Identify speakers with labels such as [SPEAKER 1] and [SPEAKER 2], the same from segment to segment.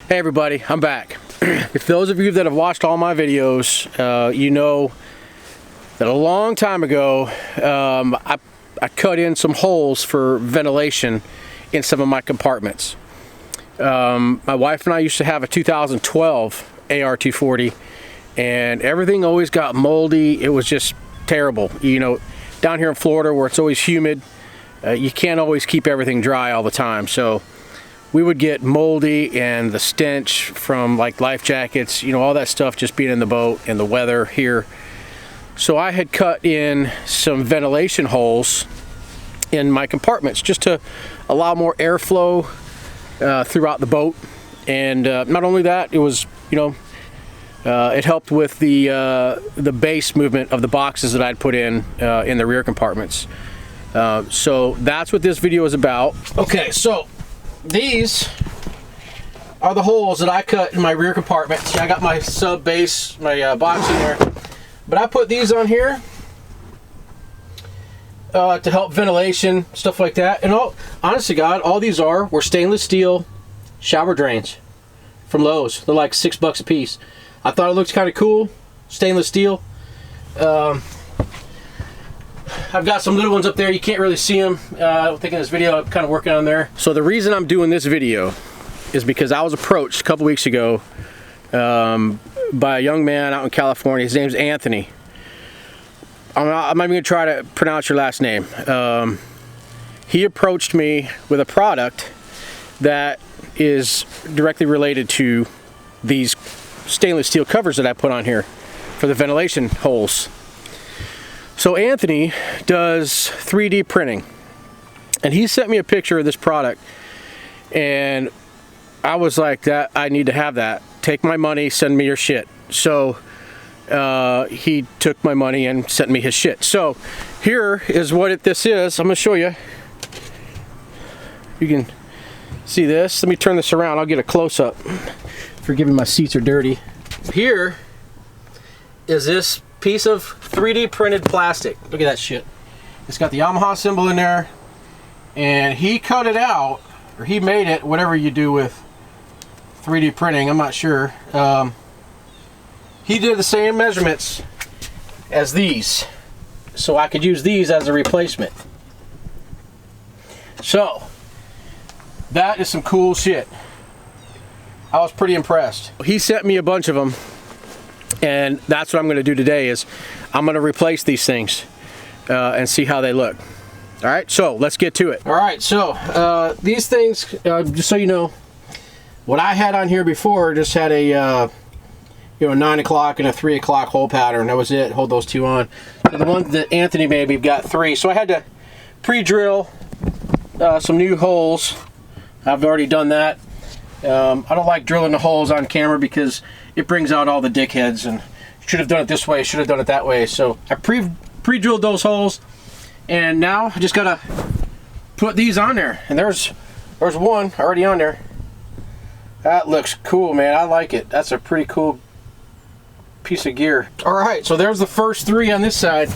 [SPEAKER 1] Hey everybody, I'm back. If those of you that have watched all my videos, you know that a long time ago I cut in some holes for ventilation in some of my compartments. My wife and I used to have a 2012 AR240 and everything always got moldy. It was just terrible. You know, down here in Florida where it's always humid, you can't always keep everything dry all the time. So we would get moldy and the stench from like life jackets, you know, all that stuff just being in the boat and the weather here. So I had cut in some ventilation holes in my compartments just to allow more airflow throughout the boat. And not only that, it was, you know, it helped with the base movement of the boxes that I'd put in the rear compartments. So that's what this video is about. Okay, so these are the holes that I cut in my rear compartment. See, I got my sub base, my box in there, but I put these on here to help ventilation, stuff like that. And honest to God, all these were stainless steel shower drains from Lowe's. They're like $6 a piece. I thought it looked kind of cool, stainless steel. I've got some little ones up there. You can't really see them. I don't think in this video. I'm kind of working on there. So the reason I'm doing this video is because I was approached a couple weeks ago by a young man out in California. His name's Anthony. I'm not even going to try to pronounce your last name. He approached me with a product that is directly related to these stainless steel covers that I put on here for the ventilation holes. So Anthony does 3D printing, and he sent me a picture of this product, and I was like, that I need to have that. Take my money, send me your shit. So he took my money and sent me his shit. So here is what this is. I'm gonna show you. You can see this. Let me turn this around. I'll get a close-up. Forgive me, my seats are dirty. Here is this piece of 3D printed plastic. Look at that shit. It's got the Yamaha symbol in there, and he cut it out, or he made it, whatever you do with 3D printing, I'm not sure. He did the same measurements as these, so I could use these as a replacement. So that is some cool shit. I was pretty impressed. He sent me a bunch of them, and that's what I'm going to do today. Is I'm going to replace these things and see how they look. All right, so let's get to it. All right, so these things, just so you know, what I had on here before just had a 9 o'clock and a 3 o'clock hole pattern. That was it. Hold those two on. So the ones that Anthony made, we've got 3. So I had to pre-drill some new holes. I've already done that. I don't like drilling the holes on camera because it brings out all the dickheads, and should have done it this way, should have done it that way. So I pre-drilled those holes, and now I just gotta put these on there. And there's one already on there. That looks cool, man. I like it. That's a pretty cool piece of gear. All right, so there's the first 3 on this side.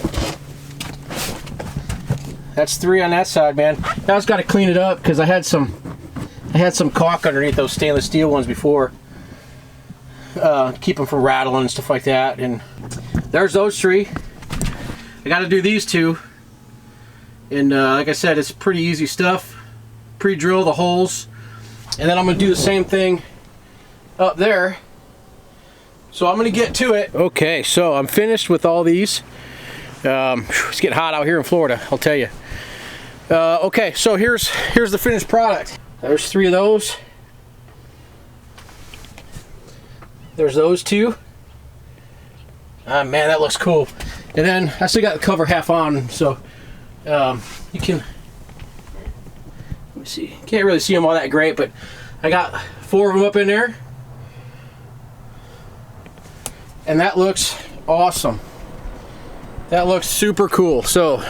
[SPEAKER 1] That's 3 on that side, man. Now I just gotta clean it up because I had some caulk underneath those stainless steel ones before. Keep them from rattling and stuff like that. And there's those 3. I got to do these 2. And like I said, it's pretty easy stuff. Pre-drill the holes. And then I'm going to do the same thing up there. So I'm going to get to it. Okay, so I'm finished with all these. It's getting hot out here in Florida, I'll tell you. Okay, so here's the finished product. There's 3 of those. There's those 2. Man, that looks cool. And then I still got the cover half on, so you can, let me see. Can't really see them all that great, but I got 4 of them up in there. And that looks awesome. That looks super cool. So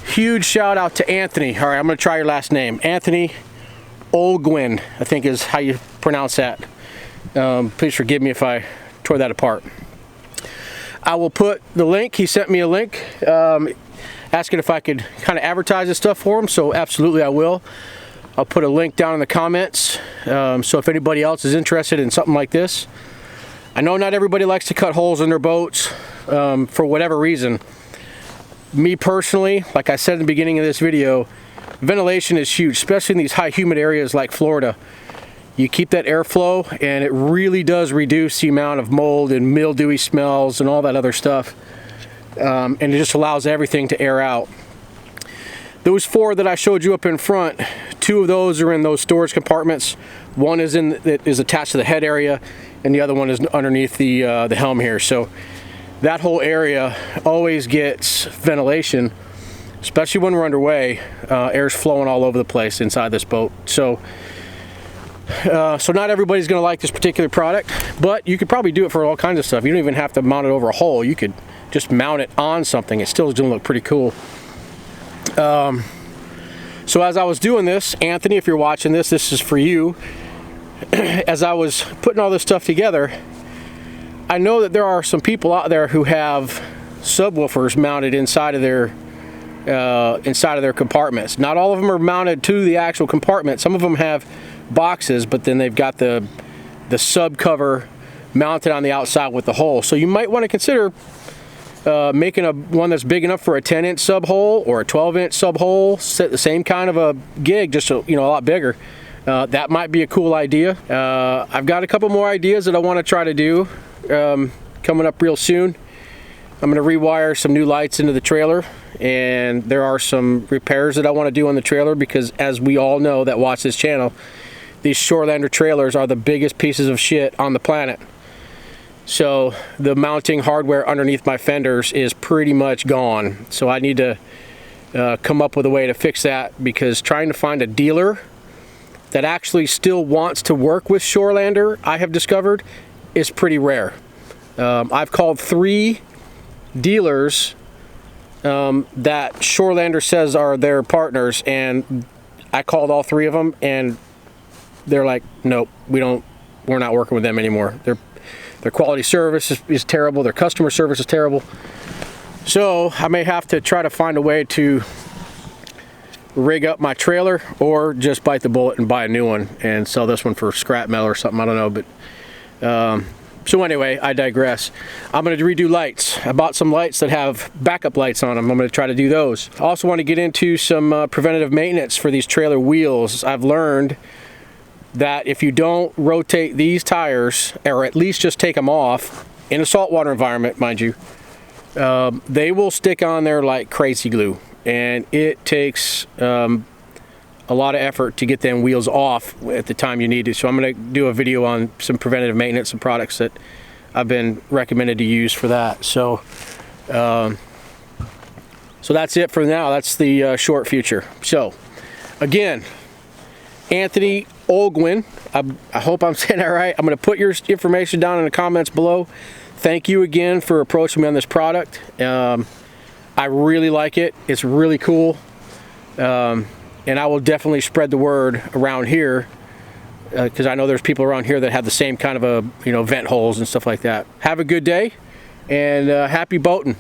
[SPEAKER 1] huge shout out to Anthony. All right, I'm gonna try your last name. Anthony Olguin, I think is how you pronounce that. Please forgive me if I tore that apart. I will put the link. He sent me a link asking if I could kind of advertise this stuff for him, so absolutely I will. I'll put a link down in the comments. So if anybody else is interested in something like this, I know not everybody likes to cut holes in their boats for whatever reason. Me personally, like I said in the beginning of this video, ventilation is huge, especially in these high humid areas like Florida. You keep that airflow and it really does reduce the amount of mold and mildewy smells and all that other stuff. And it just allows everything to air out. Those 4 that I showed you up in front, 2 of those are in those storage compartments. One is attached to the head area, and the other one is underneath the helm here. So that whole area always gets ventilation, especially when we're underway. Air's flowing all over the place inside this boat. So not everybody's going to like this particular product, but you could probably do it for all kinds of stuff. You don't even have to mount it over a hole. You could just mount it on something. It still is going to look pretty cool. So as I was doing this, Anthony, if you're watching this, this is for you. As I was putting all this stuff together, I know that there are some people out there who have subwoofers mounted inside of their compartments. Not all of them are mounted to the actual compartment. Some of them have boxes, but then they've got the sub cover mounted on the outside with the hole. So you might want to consider making one that's big enough for a 10-inch sub hole or a 12-inch sub hole, set the same kind of a gig, just a lot bigger. That might be a cool idea. I've got a couple more ideas that I want to try to do coming up real soon. I'm going to rewire some new lights into the trailer, and there are some repairs that I want to do on the trailer because, as we all know that watch this channel, these Shorelander trailers are the biggest pieces of shit on the planet. So the mounting hardware underneath my fenders is pretty much gone. So I need to come up with a way to fix that, because trying to find a dealer that actually still wants to work with Shorelander, I have discovered, is pretty rare. I've called 3 dealers that Shorelander says are their partners, and I called all 3 of them, and they're like, nope, we're not working with them anymore. Their quality service is terrible. Their customer service is terrible. So I may have to try to find a way to rig up my trailer, or just bite the bullet and buy a new one and sell this one for scrap metal or something. I don't know. But so anyway, I digress. I'm going to redo lights. I bought some lights that have backup lights on them. I'm going to try to do those. I also want to get into some preventative maintenance for these trailer wheels. I've learned that if you don't rotate these tires, or at least just take them off in a saltwater environment, mind you, they will stick on there like crazy glue, and it takes a lot of effort to get them wheels off at the time you need to. So I'm going to do a video on some preventative maintenance and products that I've been recommended to use for that. So that's it for now. That's the short future. So again, Anthony Olguin, I hope I'm saying that right. I'm going to put your information down in the comments below. Thank you again for approaching me on this product. I really like it. It's really cool. And I will definitely spread the word around here, because I know there's people around here that have the same kind of vent holes and stuff like that. Have a good day, and happy boating.